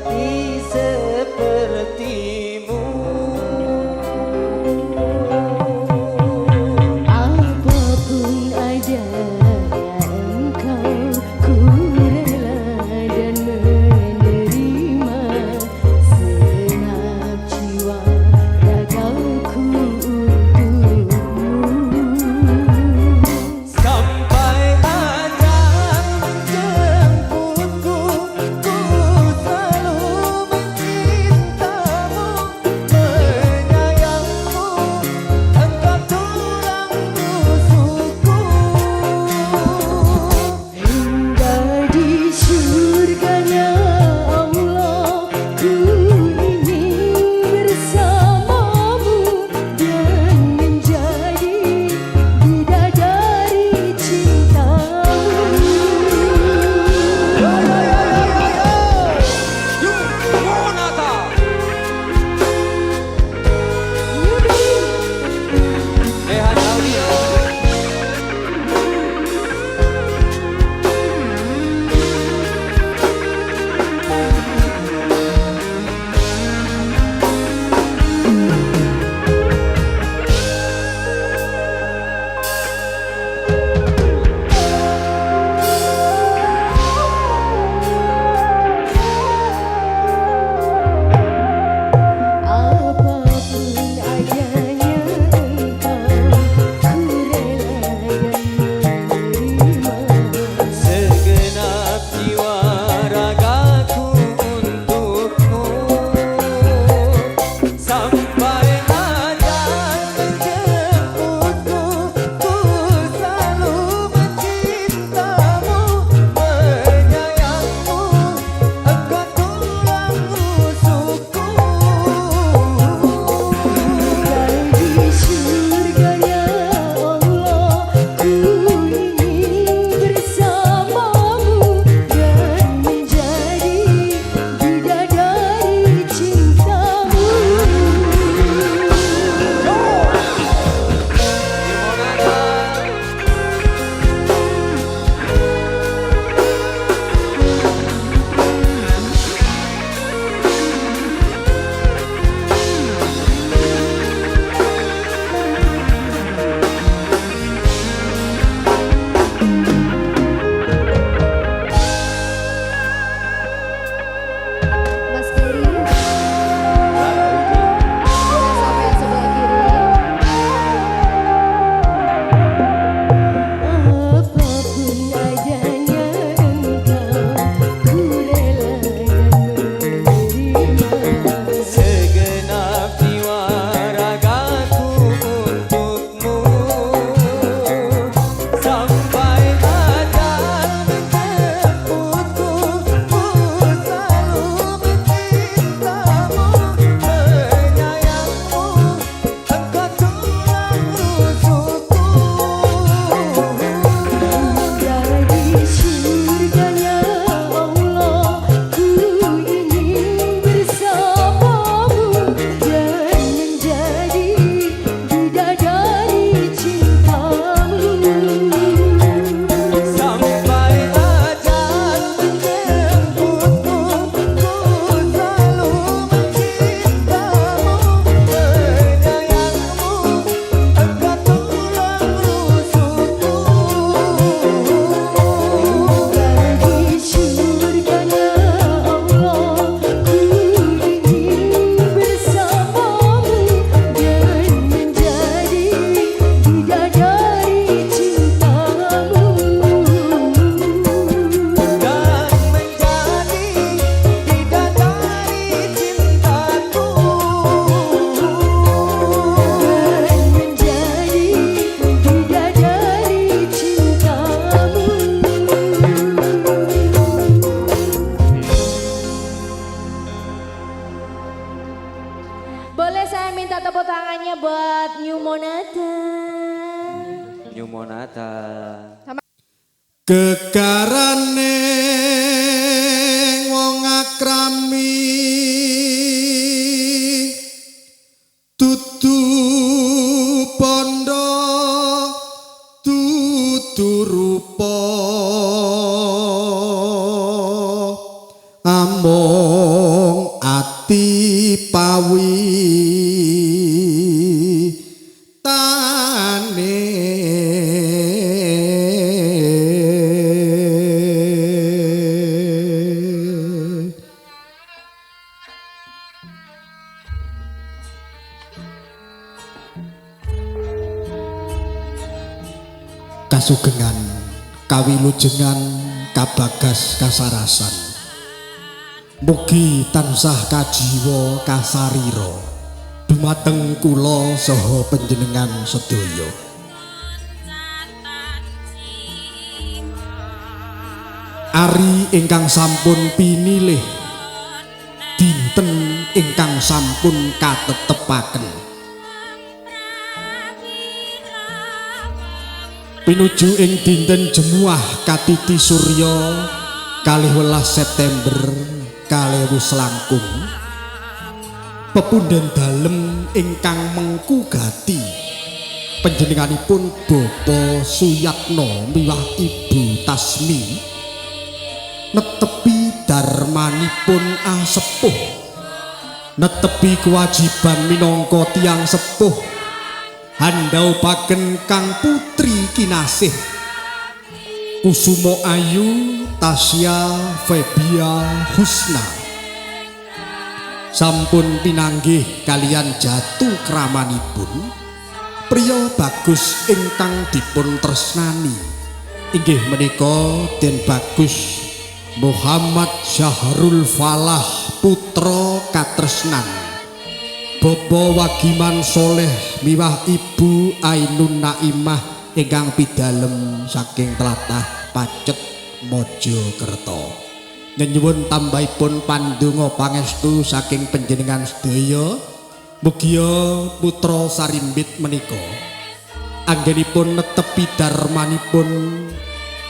hati sepertimu. Apapun adanya engkau, ku rela dan menerima segenap jiwa ragaku untukmu. Sampai ajal menjemputku, ku selalu mencintamu, menyayangmu, engkau tulang rusukku. Hingga di surganya Allah, ku ingin bersamamu dan menjadi bidadari cintamu. Rehan Audio. Apapun adanya engkau, ku rela dan menerima Segenap jiwa ragaku untukmu. Sampai ajal menjemputku, ku selalu mencintamu, menyayangmu, engkau tulang rusukku. di surganya Allah, ku ingin bersamamu dan menjadi bidadari cintamu. Mas Ferry, sama yang sebelah kiri. Apapun adanya engkau, ku rela dan menerima Segenap jiwa ragaku untukmu. Sampai ajal menjemputku, ku selalu mencintamu, menyayangmu, engkau tulang rusukku. Dari surganya Allah, ku ingin bersamamu dan menjadi bidadari cintamu. Sampai ajal menjemputku, ku selalu mencintamu, menyayangmu, engkau tulang rusukku. Dari surganya Allah, ku ingin bersamamu dan menjadi bidadari cintamu. Dan menjadi bidadari cintaku. Menjadi bidadari cintamu. Boleh saya minta tepuk tangannya buat New Monata. New Monata. Kekarane wong akrami tutu pondo tutu rupa amon kasugengan kawilujengan kabagas kasarasan mugi tansah kajiwa kasarira dumateng kula saha panjenengan sedaya. Ari ingkang sampun pinilih dinten ingkang sampun katetepaken pinuju ing dinten Jemuah Katiti Surya 12 September 2020 pepundhen dalem ingkang mengkugati panjenenganipun Bapak Suyatno miwah Ibu Tasmi netepi darmanipun asepuh netepi kewajiban minangka tiyang sepuh handhaupaken kang putri kinasih Kusumo Ayu Tasya Febia Husna sampun pinanggih kalian jatuh kramanipun priya bagus ingkang dipun tresnani inggih menika Den Bagus Muhammad Syahrul Falah putra katresnan Bobo Wagiman Soleh miwah Ibu Ainun Naimah ingkang pidalem saking tlatah Pacet Mojokerto nyuwun tambahipun pandonga pangestu saking panjenengan sedaya mugi putra sarimbit menika anggenipun netepi darmanipun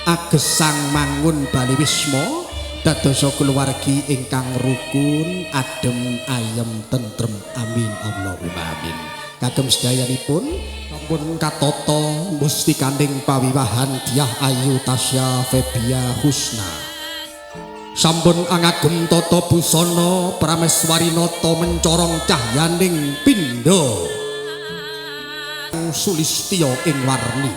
agesang mangun Bali Wisma dadosa kulawargi ingkang rukun adem ayem tentrem amin Allahumma amin. Kagem sedayanipun sampun katata mustikaning pawiwahan Dyah Ayu Tasya Febia Husna sampun angagem tata busana prameswari nata mencorong cahyaning pindha sulistya ing warni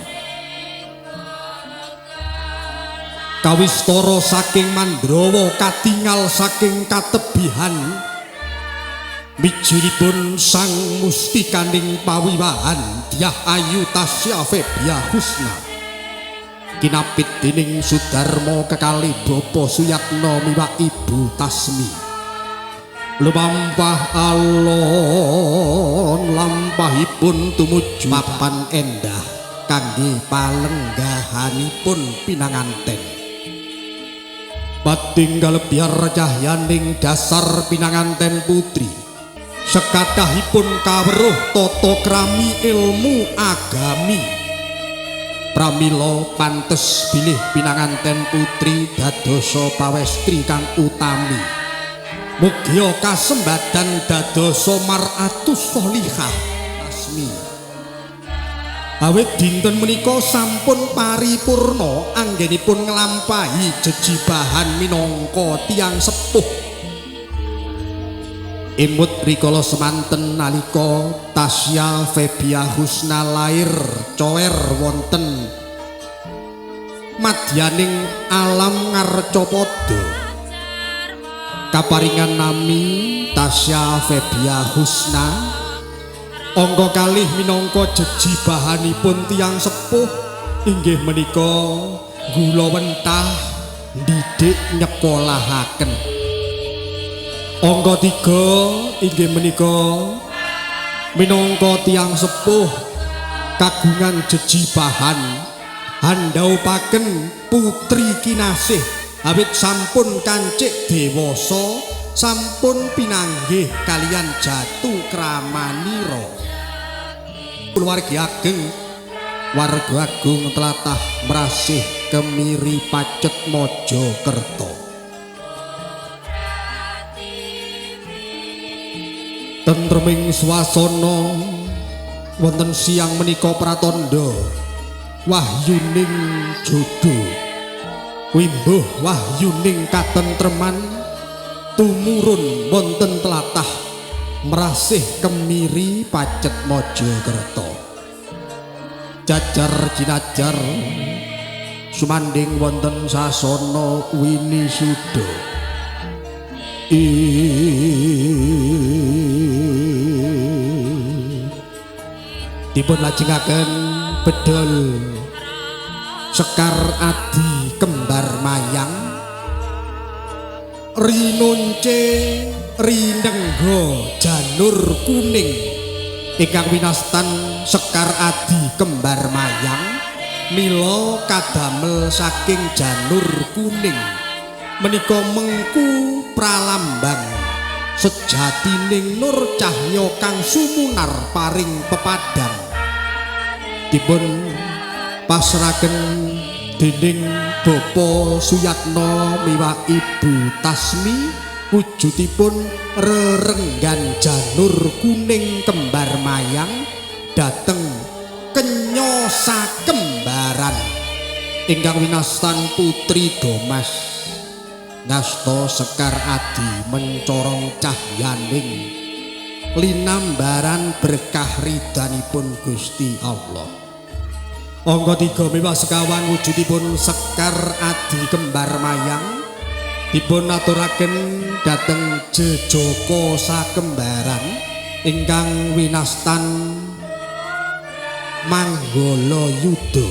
kawistara saking Mandrawa katingal saking katebihan mijilipun sang mustikaning pawiwahan Dyah Ayu Tasya Febia Husna kinapit dening Sudarma kekalih Bapak Suyatno miwah Ibu Tasmi lumampah alon lampahipun tumuju papan endah kangge palenggahanipun pinanganten patinggal biar cahyaning dasar pinanganten putri sekathahipun kawruh tata krami ilmu agami pramila pantes bilih pinanganten putri dadosa pawestri kang utami mugi kasembadan dadosa mar'atus sholihah asmi awit dinten menika sampun paripurna anggenipun nglampahi jejibahan minangka tiyang sepuh imut rikala semanten nalika Tasya Febia Husna lair cower wonten madyaning alam Ngarcapada kaparingan nami Tasya Febia Husna angka kalih minangka jejibahanipun tiyang sepuh inggih menika gulawentah didik nyekolahaken angka 3 inggih menika minangka tiyang sepuh kagungan jejibahan handhaupaken putri kinasih awit sampun kancik dewasa sampun pinanggih kalian jatuh kramanira kulawargi ageng warga agung tlatah Mrasih Kemiri Pacet Mojokerto tentreming swasana wonten siang menika pratandha wahyuning jodho wimbuh wahyuning katentreman tumurun wonten tlatah Mrasih Kemiri Pacet Mojokerto jajar jinajar sumanding wonten sasana winisuda dipun lajengaken bedol Sekar Adi kembar mayang Rinonce Rinenggo janur kuning ingkang winastan Sekar Adi kembar mayang mila kadamel saking janur kuning menika mengku pralambang sejatining nur cahya kang sumunar paring pepadang dipun pasraken dening Bapa Suyatno miwah Ibu Tasmi wujudipun rerenggan janur kuning kembar mayang dateng kenyosa kembaran ingkang winastan Putri Domas ngasta Sekar Adi mencorong cahyaning linambaran berkah ridhanipun Gusti Allah. Angka 3 miwah sekawan wujudipun Sekar Adi kembar mayang dipun aturaken dhateng Jejaka sakembaran ingkang winastan Manggala Yuda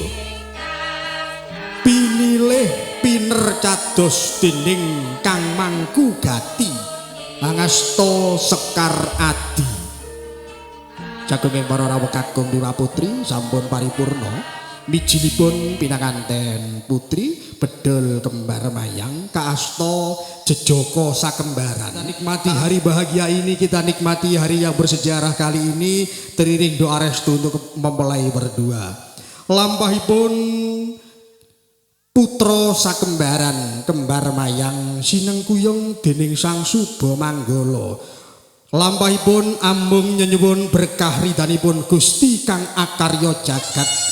pinilih pinercados dening Kang Mangku Gati angasta Sekar Adi jagunging para rawuh kakung miwah putri sampun paripurna mijilipun pinanganten putri bedol kembar mayang kaasta Jejaka sakembaran. Nikmati hari bahagia ini, kita nikmati hari yang bersejarah kali ini, teriring doa restu untuk mempelai berdua. Lampahipun putra sakembaran kembar mayang sinengkuyung dening Sang Suba Manggala. Lampahipun ambung nyenyuwun berkah ridhanipun Gusti kang akarya jagat.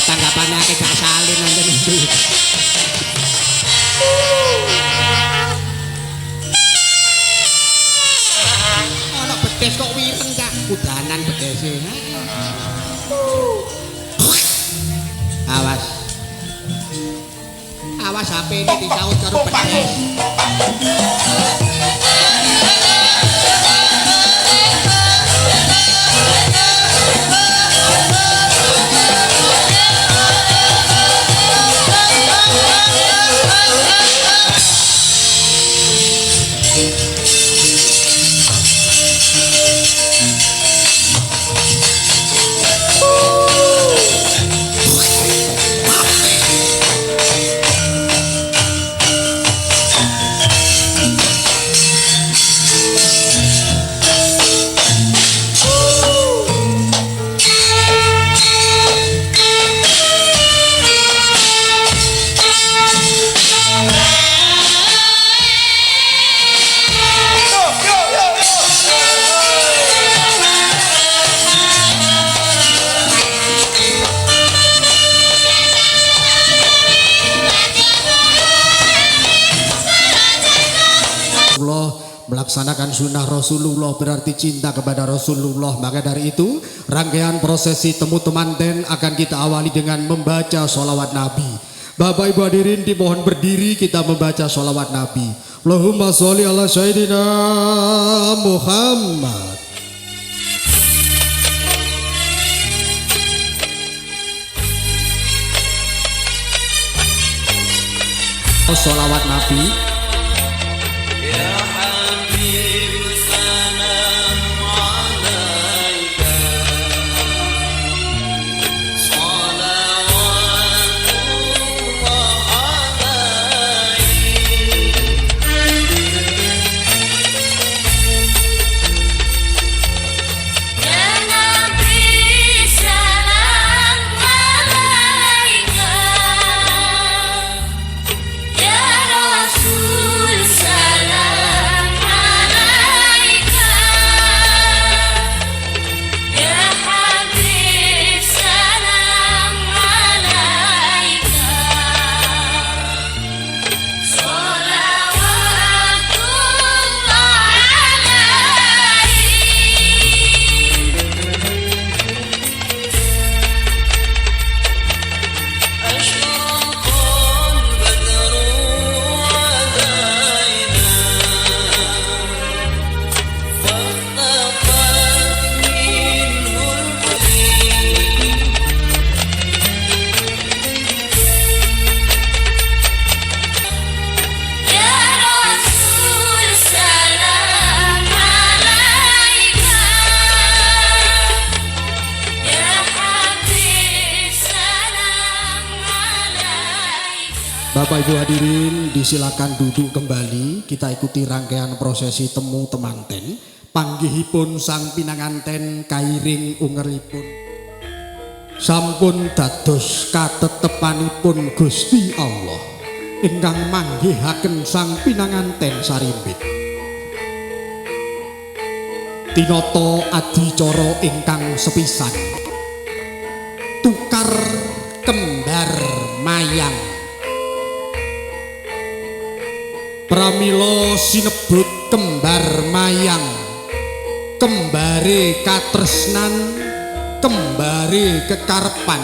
Tanggapane akeh gak salin nonton itu. Ono bedes kok wireng Kak, udanan bedese. Awas. Awas HP ini disaut karo bedes. Melaksanakan sunnah Rasulullah berarti cinta kepada Rasulullah. Maka dari itu rangkaian prosesi temu temanten akan kita awali dengan membaca sholawat Nabi. Bapak Ibu hadirin dimohon berdiri, kita membaca sholawat Nabi. Allahumma sholli ala sayyidina Muhammad. Sholawat Nabi. Rasul Bapak Ibu hadirin disilakan duduk kembali. Kita ikuti rangkaian prosesi temu temanten. Panggihipun sang pinanganten kairing ungeripun sampun dados katetepanipun Gusti Allah ingkang manggihaken sang pinanganten sarimbit. Tinata adicara ingkang sepisan tukar kembar mayang. Pramila sinebut kembar mayang, kembare katresnan, kembare kekarepan.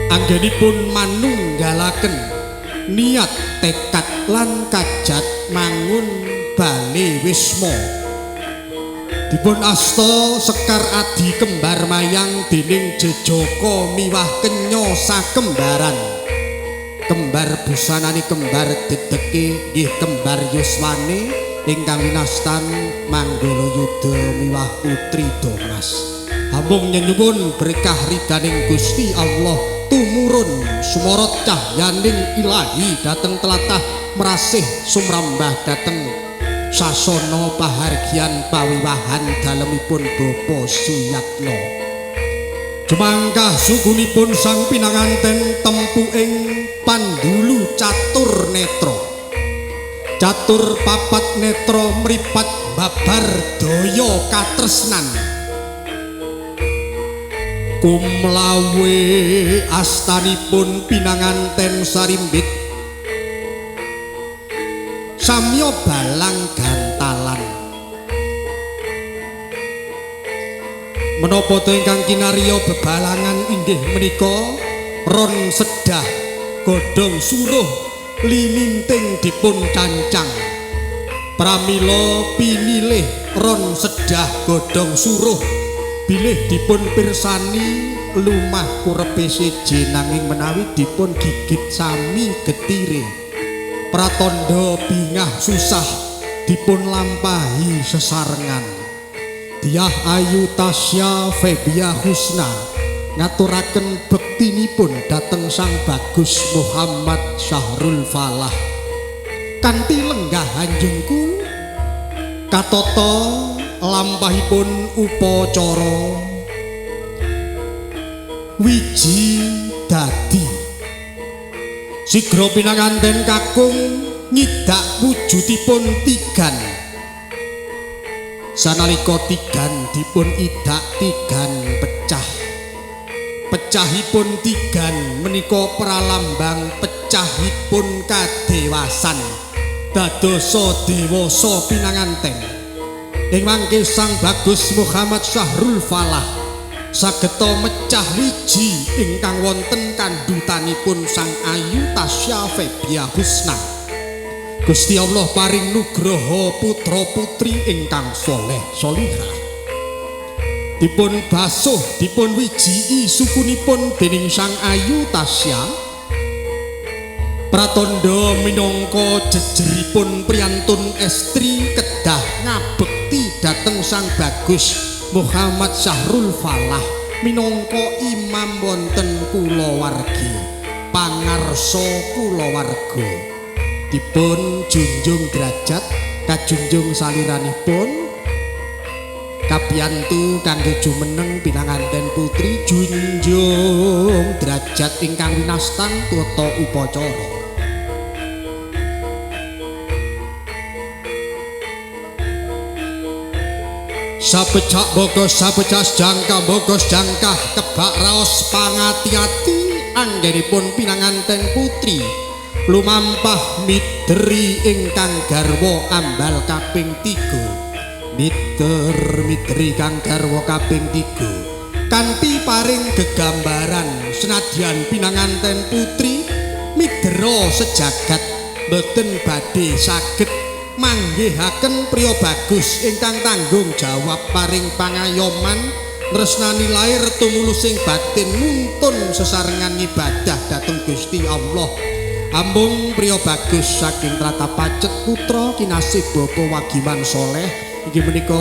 Anggenipun manunggalaken niat tekad lan kajat mangun bale wisma. Dipun asta Sekar Adi kembar mayang dening Jejaka miwah kenya sakembaran. Kembar busanane kembar dedeke nggih kembar yuswane ingkang winastan Manggala Yuda miwah Putri Domas. Ambung nyenyuwun berkah ridaning Gusti Allah tumurun sumorot cahyaning ilahi dhateng tlatah merasih sumrambah dhateng sasana pahargyan pawiwahan dalemipun Bapa Suyatno. Jumangkah sugunipun sang pinanganten tempu ing pandulu catur netra. Catur papat netra mripat babar daya katresnan. Kumlawe astanipun pinanganten sarimbit samya balang gantalan. Menapa to ingkang kinarya bebalangan inggih menika ron sedah godhong suruh lininting dipun cancang. Pramila pinilih ron sedah godhong suruh bilih dipun pirsani lumah kurepe siji nanging menawi dipun gigit sami getire. Pratandha bingah susah dipun lampahi sesarengan. Diah Ayu Tasya Febia Husna ngaturaken bektinipun dhateng Sang Bagus Muhammad Syahrul Falah. Kanthi lenggah anjungku katata lampahipun upacara wiji dadi. Sigra pinanganten kakung nyidak wujudipun tigan. Sanalika tigan dipun idak tigan pecah. Pecahipun tigan menika pralambang pecahipun kadewasan. Dadosa dewasa pinanganten. Ing mangke Sang Bagus Muhammad Syahrul Falah sageta mecah wiji ingkang wonten kandhutanipun Sang Ayu Tasya Febia Husna. Gusti Allah paring nugraha putra putri ingkang soleh solihah. Dipun basuh dipun wijii sukunipun dening Sang Ayu Tasya. Pratandha minangka jejeripun priyantun estri kedah ngabekti dhateng Sang Bagus Muhammad Syahrul Falah minangka imam wonten kulawargi pangarsa kulawarga. Dipun junjung derajat kajunjung saliranipun kapiyantu kangge jumeneng pinanganten putri junjung derajat ingkang winastan tata upacara. Sapecak bogos sapecas jangka bogos jangkah kebak raos pangati-ati anggenipun pinanganten putri lumampah mideri ingkang garwa ambal kaping 3. Mideri kang garwa kaping 3 kanthi paring gegambaran senadyan pinanganten putri midera sejagat boten badhe saged manggihaken priya bagus ingkang tanggung jawab paring pangayoman tresnani lair tumulusing batin nuntun sesarengan ibadah dhateng Gusti Allah. Ambung priya bagus saking Trata Pacet putra kinasih bapa wagiman soleh inggih menika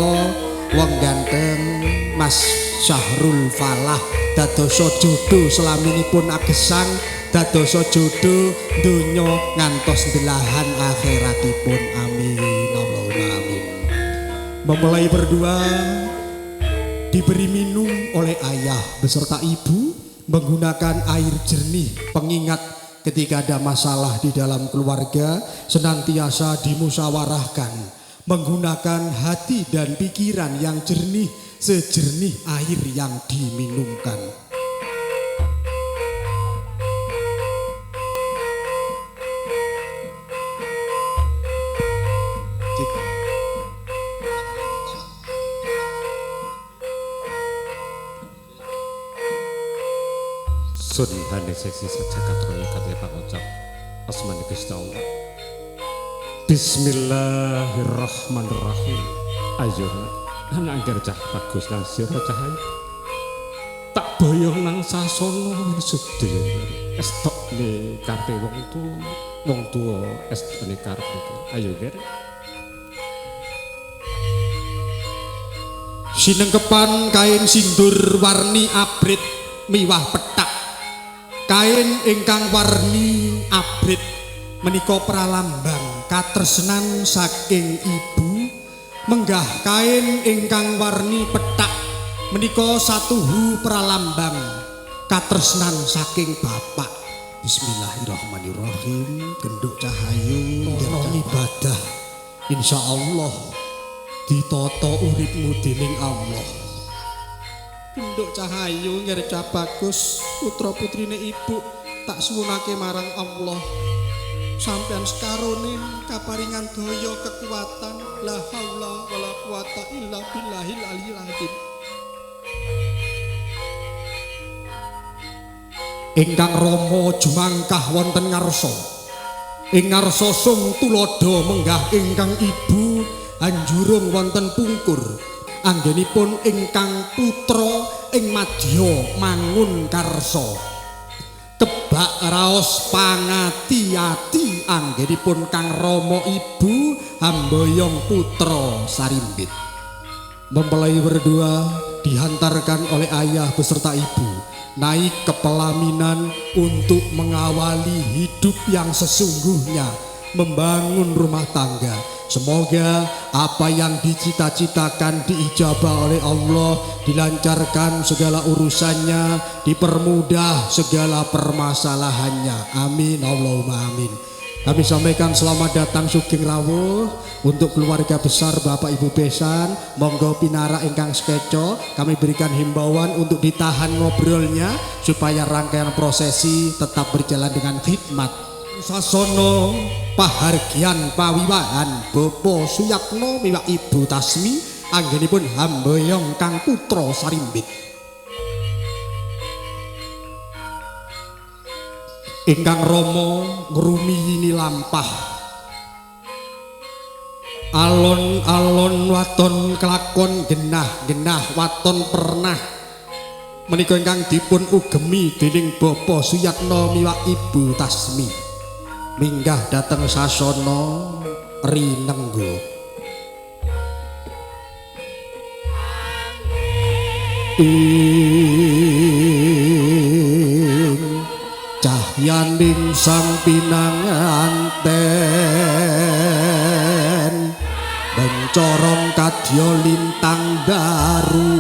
wong ganteng Mas Syahrul Falah dadosa jodoh selaminipun agesang dadosa jodoh donya ngantos delahan akhiratipun amin Allahumma amin. Mempelai berdua diberi minum oleh ayah beserta ibu menggunakan air jernih pengingat ketika ada masalah di dalam keluarga senantiasa dimusyawarahkan menggunakan hati dan pikiran yang jernih sejernih air yang diminumkan. Sun hane seksi sajagat raya katanya pangucap asmani Gusti Allah. Bismillahirrahmanirrahim. Ayo nang angger cah bagus nang sira cahaya. Tak boyong nang sasana sedaya. Estokne karepe wong tuwa estokne karepe. Ayo ger. Sinengkepan kain sindur warni abrit miwah petak. Kain ingkang warni abrit menika pralambang katresnan saking ibu, menggah kain ingkang warni petak menika satuhu pralambang katresnan saking bapak. Bismillahirrahmanirrahim. Genduk cahayu ana ibadah insyaallah ditata uripmu dening Allah. Genduk cahayu ngerca bagus putra putrine ibu tak suwunake marang Allah sampean sekarone kaparingan daya kekuatan la haula wala quwata illa billahil aliyil azim. Ingkang Rama jumangkah wonten ngarsa ing ngarsa sung tuladha menggah ingkang ibu anjurung wonten pungkur anggenipun ingkang putra ing madya mangun karsa kebak raos pangati-ati anggenipun Kang Rama ibu hamboyong putra Sarimbit. Mempelai berdua dihantarkan oleh ayah beserta ibu naik ke pelaminan untuk mengawali hidup yang sesungguhnya membangun rumah tangga. Semoga apa yang dicita-citakan diijabah oleh Allah, dilancarkan segala urusannya, dipermudah segala permasalahannya. Amin Allahumma amin. Kami sampaikan selamat datang sugeng rawuh untuk keluarga besar Bapak Ibu besan. Monggo pinara ingkang sekeco, kami berikan himbauan untuk ditahan ngobrolnya supaya rangkaian prosesi tetap berjalan dengan khidmat. Sasono pahargyan pawiwahan Bapak Suyatno miwak Ibu Tasmi anggenipun hamboyong Kang Putra Sarimbit. Ingkang Rama ngrumiyini lampah alon-alon waton kelakon genah-genah waton pernah menika ingkang dipun ugemi dening Bapak Suyatno miwak Ibu Tasmi minggah dateng sasana rinenggo. Ing cahyaning sang pinanganten bencorong kadya lintang daru.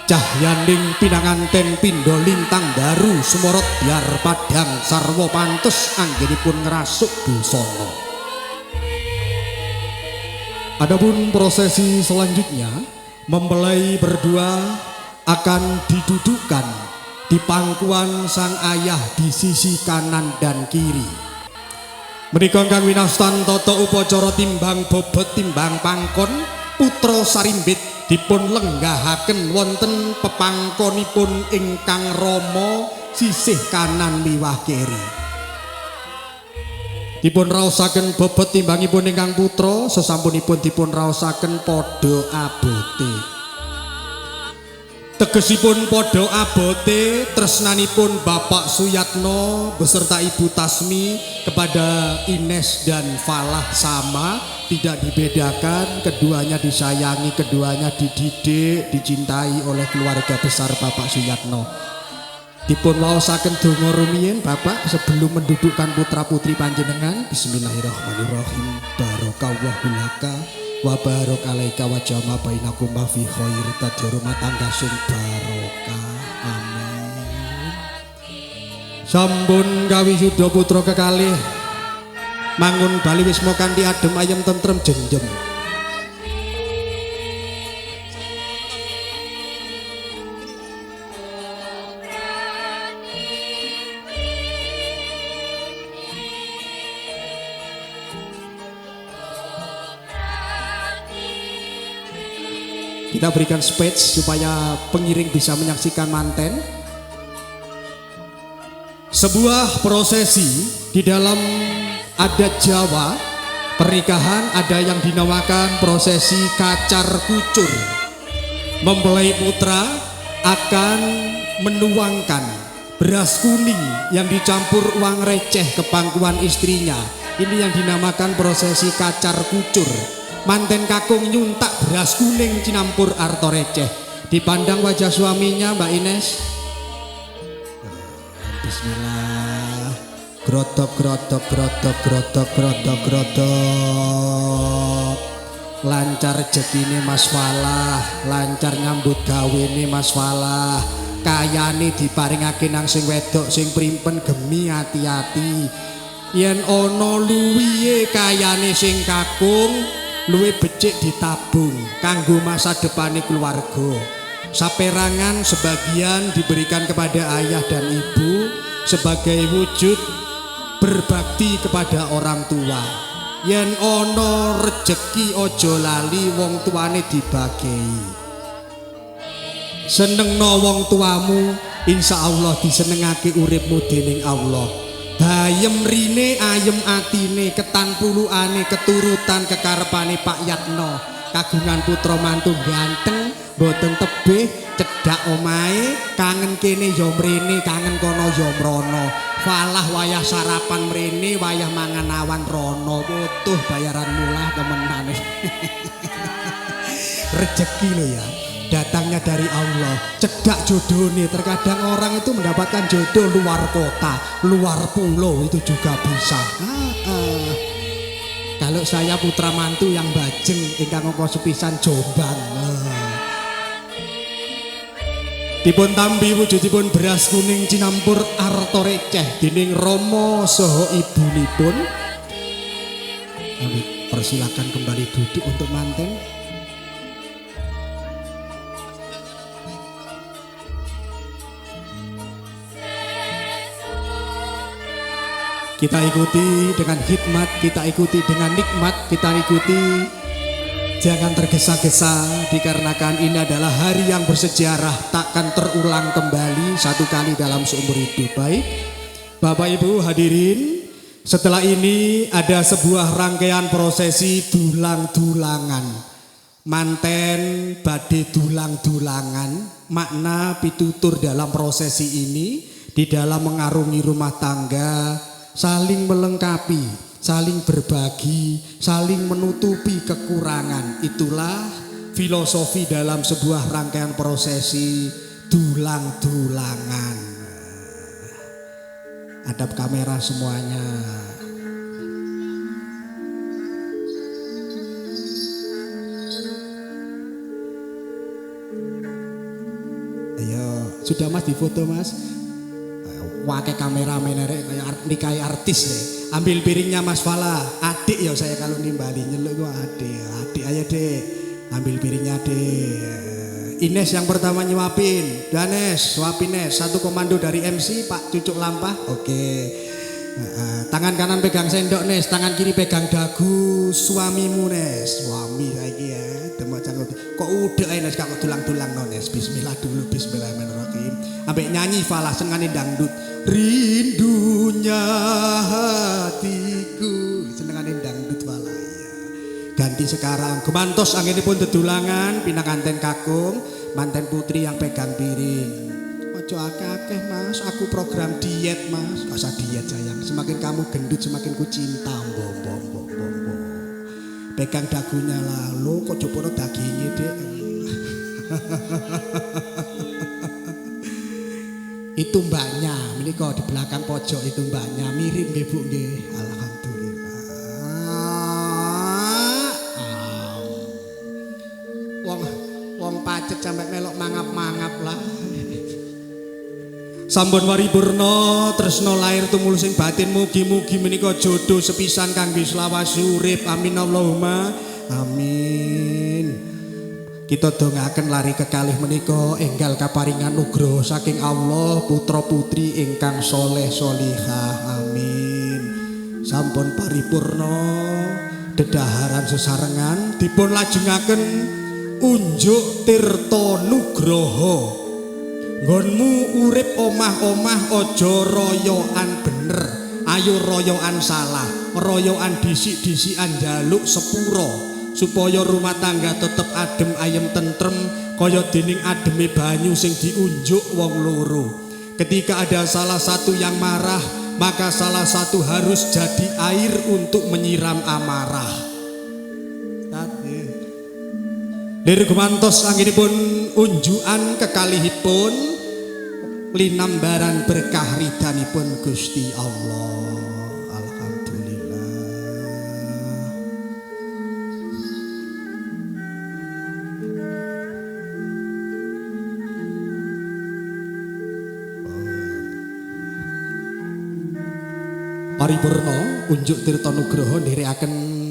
Cahyaning pinanganten pindha lintang daru sumorot biar padang sarwa pantes anggenipun ngrasuk busana. Adapun prosesi selanjutnya mempelai berdua akan didudukkan di pangkuan sang ayah di sisi kanan dan kiri. Menika kang winastan tata upacara timbang bobot timbang pangkon putra Sarimbit dipun lenggahaken wonten pepangkonipun ingkang Rama sisih kanan miwah kiri. Dipun raosaken bobot timbangipun ingkang putra sesampunipun dipun raosaken padha abote. tegesipun podo abote tresnanipun Bapak Suyatno beserta Ibu Tasmi kepada Ines dan Falah sama, tidak dibedakan, keduanya disayangi, keduanya dididik, dicintai oleh keluarga besar Bapak Suyatno. Dipun waosaken donga rumiyin Bapak sebelum mendudukkan putra-putri panjenengan. Bismillahirrahmanirrahim. Barakallahu laka wa barak alaika wa jama bainakum fi khair, dadi rumah tangga sing barokah. Amin. Sampun kawisuda putra kekalih mangun bali wisma kanthi adem ayem tentrem jengjem. Kita berikan space supaya pengiring bisa menyaksikan manten. Sebuah prosesi di dalam adat Jawa pernikahan ada yang dinamakan prosesi kacar kucur. Mempelai putra akan menuangkan beras kuning yang dicampur uang receh ke pangkuan istrinya. Ini yang dinamakan prosesi kacar kucur. Manten kakung nyuntak beras kuning cinampur arto receh. Dipandang wajah suaminya Mbak Ines. Bismillah. Grotok grotok grotok grotok grotok grotok. Lancar rezekine Mas Falah, lancar nyambut gawene Mas Falah. Kayane diparingake nang sing wedok sing primpen gemi hati-hati. Yen ana luwihe kayane sing kakung, luwih becik ditabung kanggo masa depane keluarga. Saperangan sebagian diberikan kepada ayah dan ibu sebagai wujud berbakti kepada orang tua. Yen ana rejeki aja lali wong tuane dibagei. Senengno wong tuamu, insya Allah disenengake uripmu dening Allah. Bayem rine ayem atine, ketan puluane keturutan kekarepane Pak Yatno. Kagungan putra mantu ganteng, boten tebih, cedak omahe, kangen kene ya mrene, kangen kono ya mrono. Falah wayah sarapan mrene, wayah mangan awan rono. Butuh bayaran mulah temenane. Rezeki lo ya, datangnya dari Allah. Cedak jodoh nih, terkadang orang itu mendapatkan jodoh luar kota, luar pulau itu juga bisa. Kalau saya putra mantu yang bajeng ingkang angka sepisan Jombang. Dipun tampi wujudipun beras kuning cinampur arto receh dening Romo saha ibunipun. Kami persilakan kembali duduk untuk manten. Kita ikuti dengan hikmat, kita ikuti dengan nikmat, kita ikuti jangan tergesa-gesa dikarenakan ini adalah hari yang bersejarah, takkan terulang kembali satu kali dalam seumur hidup. Baik, Bapak Ibu hadirin, setelah ini ada sebuah rangkaian prosesi dulang-dulangan. Manten badhe dulang-dulangan, makna pitutur dalam prosesi ini di dalam mengarungi rumah tangga, saling melengkapi, saling berbagi, saling menutupi kekurangan. Itulah filosofi dalam sebuah rangkaian prosesi dulang-dulangan. Hadap kamera semuanya. Ayo, sudah Mas difoto Mas? Pakai kamera menerek kayak artis deh. Ambil piringnya Mas Falah. Adik ya saya kalau nimbali nyeluk gua adik aja deh. Ambil piringnya deh. Ines yang pertama nyuapin. Danes, suapin Nes. Satu komando dari MC Pak Cucuk Lampah. Oke. Tangan kanan pegang sendok Nes, tangan kiri pegang dagu suamimu Nes. Suami lagi ya. Demak canggut. Kok udah Nes kok tulang-tulang no Nes. Bismillah dulu, bismillahirrahmanirrahim. Ambek nyanyi Falah senengane dangdut. Rindunya hatiku, senengane dangdut Falah ya. Ganti sekarang. Gemantos anginipun dedulangan pinang kanten kakung. manten putri yang pegang piring. Ojo akeh-akeh Mas, aku program diet Mas. Gak usah diet sayang, semakin kamu gendut semakin ku cinta. Mbok. Pegang dagunya lalu kok jopono dagingnya dek. Itu mbaknya, ini kok di belakang pojok itu mbaknya, mirip nggih Bu nggih. Alhamdulillah. Wong pacet sampai melok mangap-mangap lah. Sampun waripurna tresna lair tumul sing batin mugi-mugi menika jodoh sepisan kangge selawase urip. Amin Allahumma amin. Kita dongaken lari kekalih menika enggal kaparingan nugroho saking Allah putra putri ingkang soleh solihah. Amin. Sampun paripurna dedaharan sesarengan dipun lajengaken unjuk tirta nugroho. Nggonmu urip omah-omah aja royoan bener, ayo royoan salah, royoan disik-disikan njaluk sepuro supaya rumah tangga tetep adem ayem tentrem kaya dening ademe banyu sing diunjuk wong loro. Ketika ada salah satu yang marah, maka salah satu harus jadi air untuk menyiram amarah. Lir gumantos anggenipun unjukan kekalihipun linambaran berkah ridhanipun Gusti Allah. Alhamdulillah. Paripurna unjuk tirta nugroho nderekaken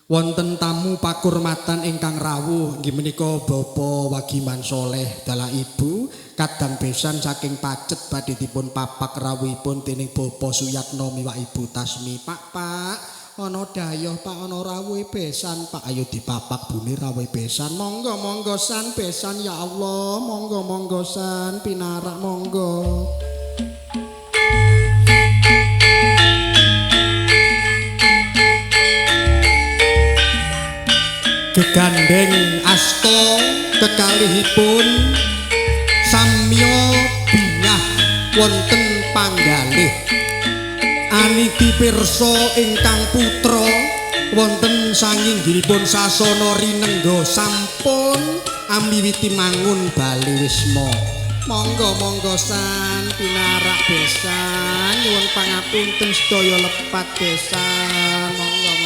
wonten tamu pakurmatan ingkang rawuh inggih menika Bapak Wagiman Soleh dalah Ibu kadang besan saking Pacet badhe dipun papak rawuhipun dening Bapak Suyatno miwak Ibu Tasmi. Pak ana dayoh Pak, ana rawuhe besan Pak, ayo dipapak bune rawuhe besan. Monggo san besan ya Allah, monggo san pinarak monggo. Gegandeng asta kekalihipun samya bingah wonten panggalih aniki pirsa ingkang putra wonten sanginggilipun sasana rinengga sampun amiwiti mangun bali wisma. Monggo san pinarak besan nyuwun pangapunten sedaya lepat besan. Monggo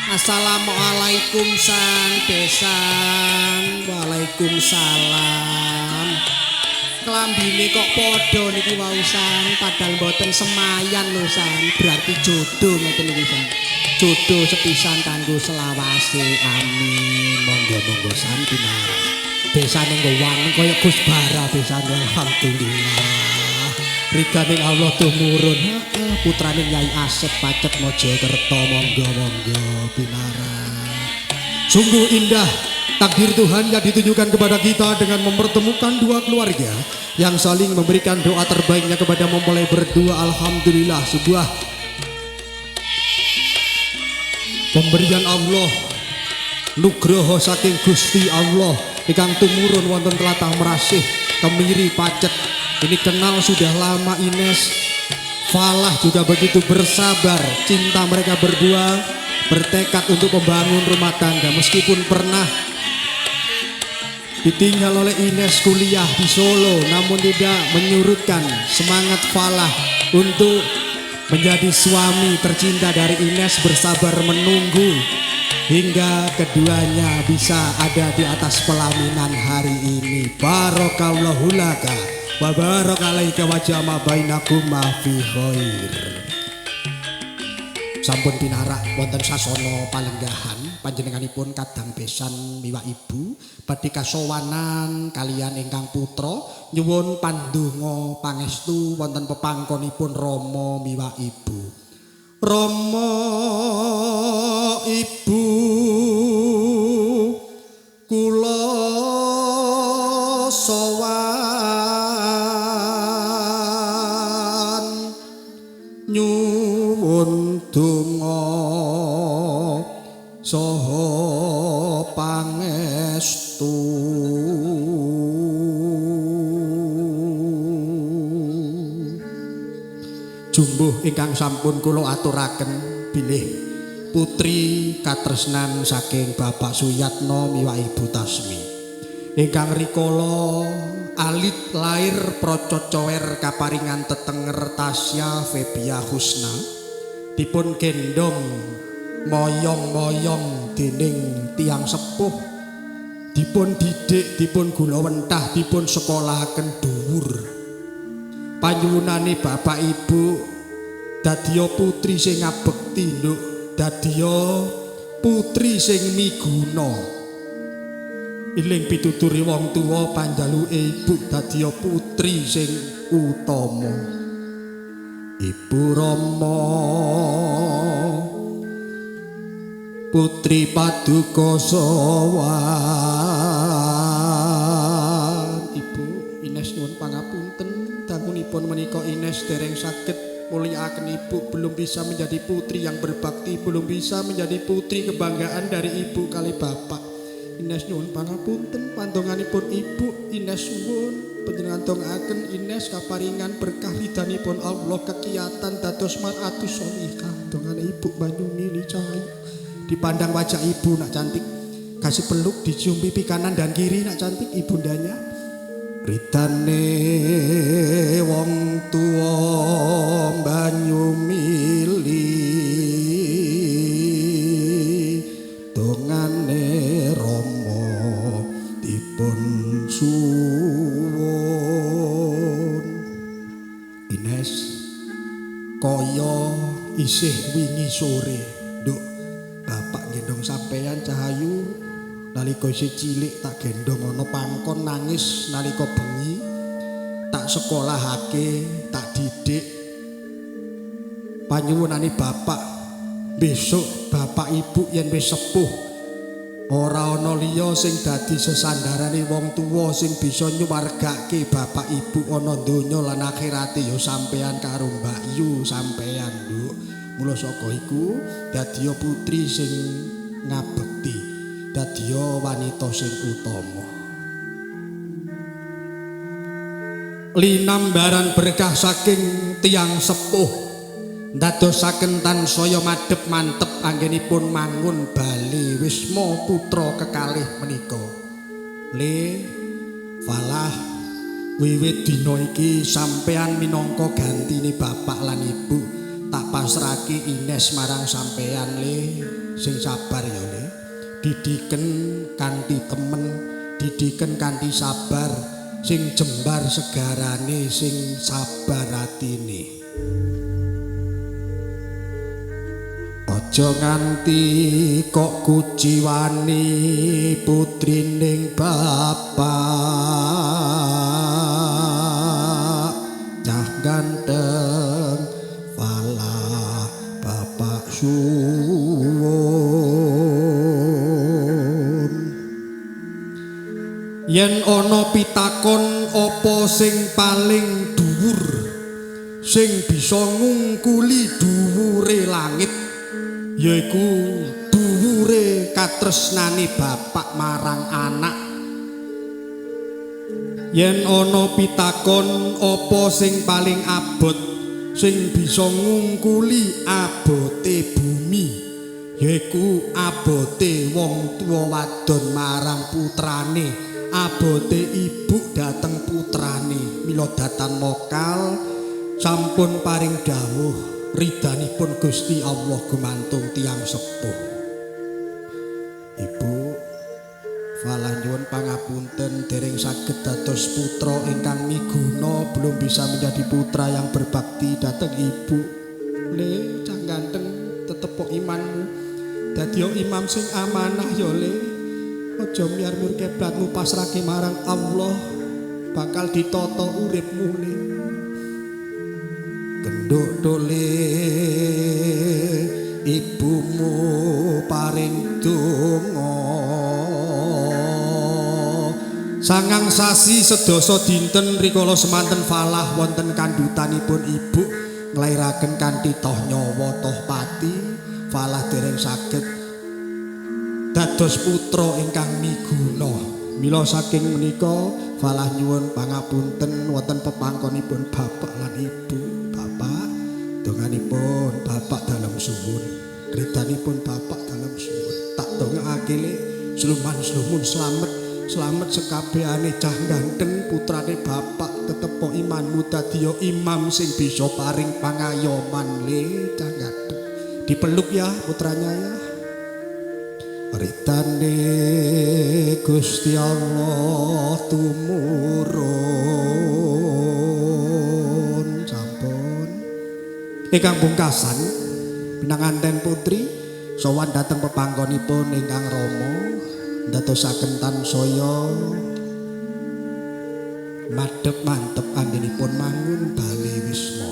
Assalamualaikum san besan. Waalaikumsalam. Klambine kok padha niki wau san, padahal mboten semayan lho san. Berarti jodoh ngoten niki san. Jodoh sepisan kanggo selawase. Amin. Monggo san pinarak. Besane nggowan kaya Gus Bara besane. Alhamdulillah. Riganing Allah tumurun. Putrane Nyai Asep Pacet Mojokerto. Monggo pinarak. Sungguh indah takdir Tuhan yang ditunjukkan kepada kita dengan mempertemukan dua keluarga yang saling memberikan doa terbaiknya kepada mempelai berdua. Alhamdulillah, sebuah pemberian Allah, nugroho saking Gusti Allah ingkang tumurun wonten tlatah Merasih Kemiri Pacet. Ini kenal sudah lama Ines Falah juga begitu bersabar. Cinta mereka berdua bertekad untuk membangun rumah tangga meskipun pernah ditinggal oleh Ines kuliah di Solo, namun tidak menyurutkan semangat Falah untuk menjadi suami tercinta dari Ines, bersabar menunggu hingga keduanya bisa ada di atas pelaminan hari ini. Barakallahu laka wa barakalaika wa jama bainakum fi khair. Sampun pinarak wonten sasana palenggahan panjenenganipun kadang besan miwak Ibu badhe kasowanan kalian ingkang putra nyuwun pandonga pangestu wonten pepangkonipun Rama miwak Ibu. Rama Ibu kula sowan nyuwun donga saha pangestu jumbuh ingkang sampun kula aturaken bilih putri katresnan saking Bapak Suyatno miwah Ibu Tasmi ingkang rikala alit lair Prococower kaparingan tetenger Tasya Febia Husna dipun gendong moyong-moyong dening tiang sepuh dipun didik dipun gulawentah dipun sekolahaken dhuwur panyuwunane Bapak Ibu dadiya putri sing ngabekti nduk dadiya putri sing miguna iling pituturi wong tuwa panjaluke ibu dadiya putri sing utama Ibu Rama Putri Paduka Sowan Ibu Ines nyuwun pangapunten dangunipun menika Ines dereng saged mulyakaken Ibu belum bisa menjadi putri yang berbakti belum bisa menjadi putri kebanggaan dari Ibu kali Bapak Ines nyuwun pangapunten pantonganipun Ibu Ines nyuwun panjenengan tongaaken Ines kaparingan berkah ridhanipun Allah kekiyatan dados mar'atus sholihah dongane Ibu Banyuni Cahayu dipandang wajah ibu nak cantik kasih peluk dicium pipi kanan dan kiri nak cantik ibundanya ridane wong tuwa banyu mili dongane Rama dipun suwun Ines kaya isih wingi sore nduk Bapak gendong sampeyan Cahayu nalika isih cilik tak gendong ana pangkon nangis nalika bengi tak sekolahake tak didik panyuwunane Bapak besok Bapak Ibu yen wis sepuh ora ana liya sing dadi sesandarane wong tuwa sing bisa nyuwargake Bapak Ibu ana donya lan akhirate ya sampeyan karo Mbak Yu sampeyan nduk mula saka iku dadiya putri sing ngabekti dadiya wanita sing utama linambaran berkah saking tiang sepuh ndadosaken tansaya madhep mantep anggenipun mangun bali wisma putra kekalih menika le falah wiwit dina iki sampeyan minangka gantine bapak lan ibu tak pasrahke Ines marang sampeyan le sing sabar ya le didiken kanthi temen didiken kanthi sabar sing jembar segarane sing sabar atine aja nganti kok kuciwani putrining bapak cah ganteng falah bapak suwun yen ana pitakon apa sing paling dhuwur sing bisa ngungkuli dhuwure langit yaiku dhuwure katresnane bapak marang anak yen ana pitakon apa sing paling abot sing bisa ngungkuli abote bumi yaiku abote wong tuwa wadon marang putrane abote ibu dateng putrane mila datan mokal sampun paring dawuh ridhanipun Gusti Allah gumantung tiang sepuh ibu falah nyuwun pangapunten dereng saged dados putra ingkang miguna belum bisa menjadi putra yang berbakti dhateng ibu le cah ganteng tetep imanmu dadi imam sing amanah ya le aja miar-mir kiblatmu pasrahke marang Allah bakal ditata uripmu le genduk dole ibumu paring donga sangang sasi sedasa dinten rikala semanten falah wonten kandhutanipun ibu nglairaken kanthi toh nyawa toh pati falah dereng saged dados putra ingkang miguna mila saking menika falah nyuwun pangapunten wonten pepangkonipun bapak lan ibu bapak Panjenenganipun Bapak dalam suwun, ridhanipun Bapak dalam suwun. Tak dongakake le sluman-slumun slamet sekabehane cah ganteng putrane Bapak tetepo imanmu dadi imam sing bisa paring pangayoman le cah ganteng. Dipeluk ya putranya ya. Ridane Gusti Allah tumurun sampun. Ingkang pungkasan pinanganten putri sowan dhateng pepanggonipun ingkang rama ndadosaken tansaya madhep mantep anggenipun mangun bali wisma.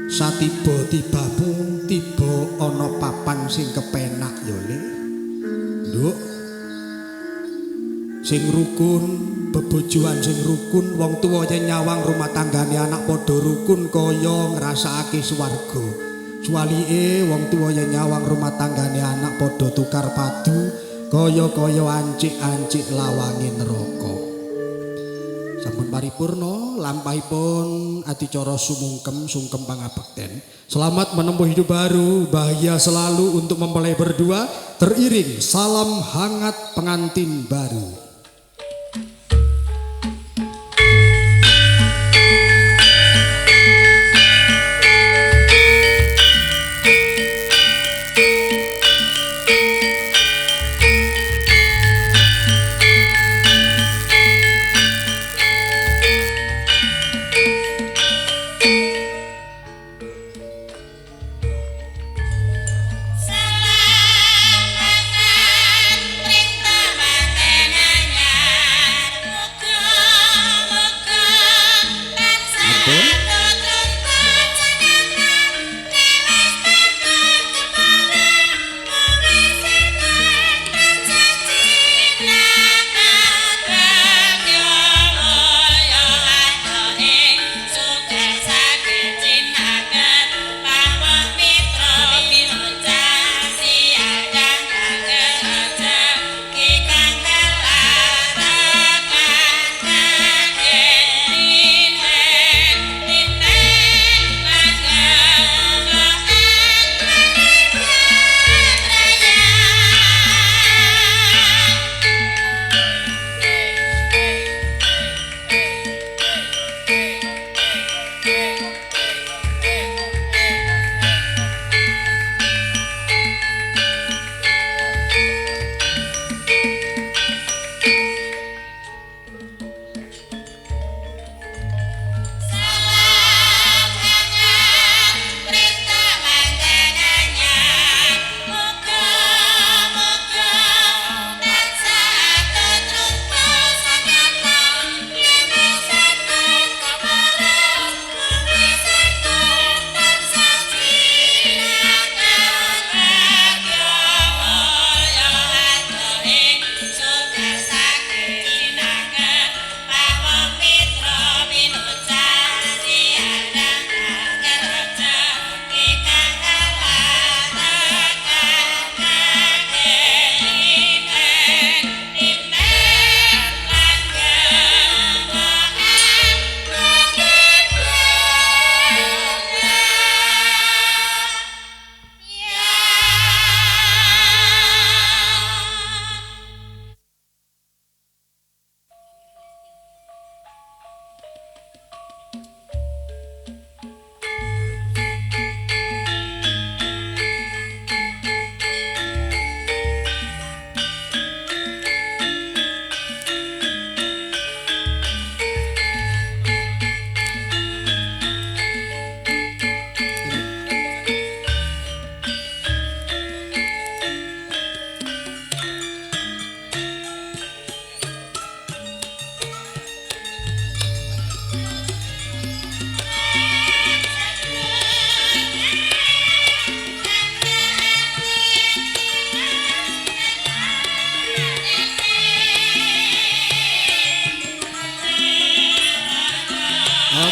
Satiba-tibamu tiba ana papan sing kepenak ya Le. Nduk sing rukun, bebojoan sing rukun, wong tuwa yen nyawang rumah tanggane anak padha rukun kaya ngrasakake swarga. Suwalike wong tuwa yen nyawang rumah tanggane anak padha tukar padu kaya-kaya ancik-ancik lawange neraka. Sampun paripurna lampahipun adicara sumungkem sungkem pangabekten. Selamat menempuh hidup baru, bahagia selalu untuk mempelai berdua. Teriring salam hangat pengantin baru.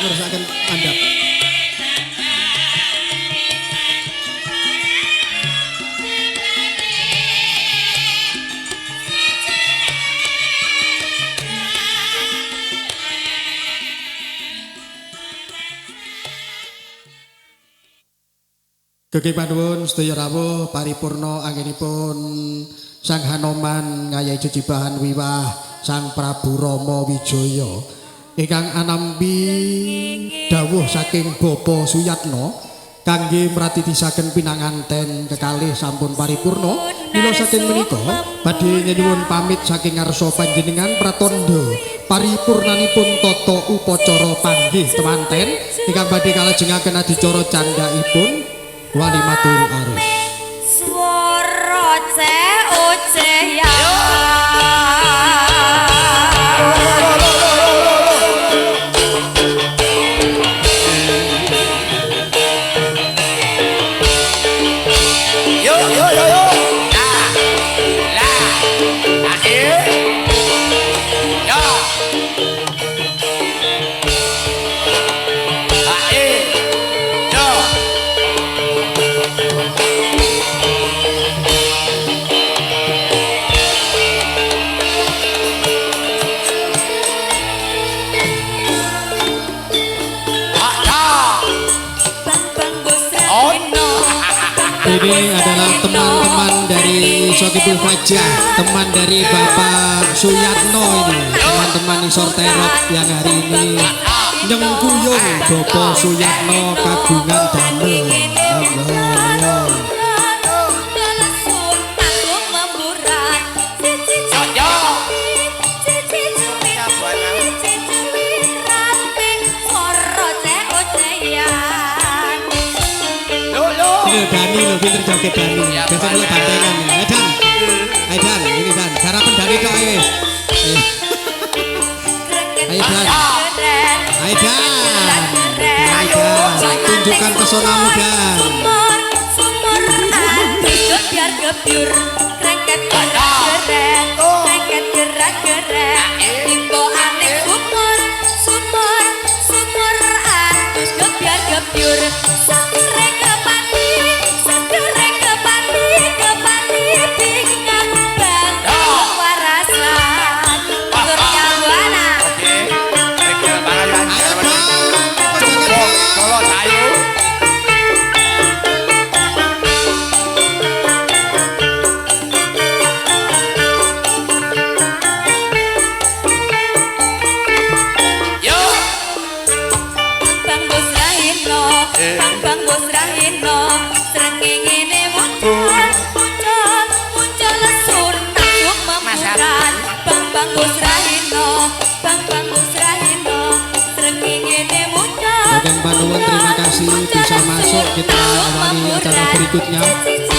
Ngerusaken andap. Gege panuwun sedaya rawuh paripurna anggenipun Sang Hanoman ngayahi jejibahan wiwah Sang Prabu Rama Wijaya ingkang anampi dawuh saking Bapa Suyatna kangge mratitisaken pinanganten kekalih sampun paripurna. Mila saking menika badhe nyuwun pamit saking ngarsa panjenengan pratandha paripurnanipun tata upacara panggih temanten ingkang badhe kalajengaken adicara candhaipun wali matur arus. Swara oce ya. Ini adalah teman-teman dari Sokipul Fajah, teman dari Bapak Suyatno ini, teman-teman Isor Terop yang hari ini nyengkuyung Bapak Suyatno kagungan damel. Dani lo pinter joget Dani. Biasa dulu bantengan nih. Dan, ini Dan. Garapan Dani kok ayo. Ayo Dan. Tunjukkan pesonamu Dan. Sumur adus biar gebyur krengket gerak-gerak krengket gerak-gerak imbo aneh sumur adus biar gebyur Bagian Panuwun terima kasih bisa masuk kita awali acara berikutnya.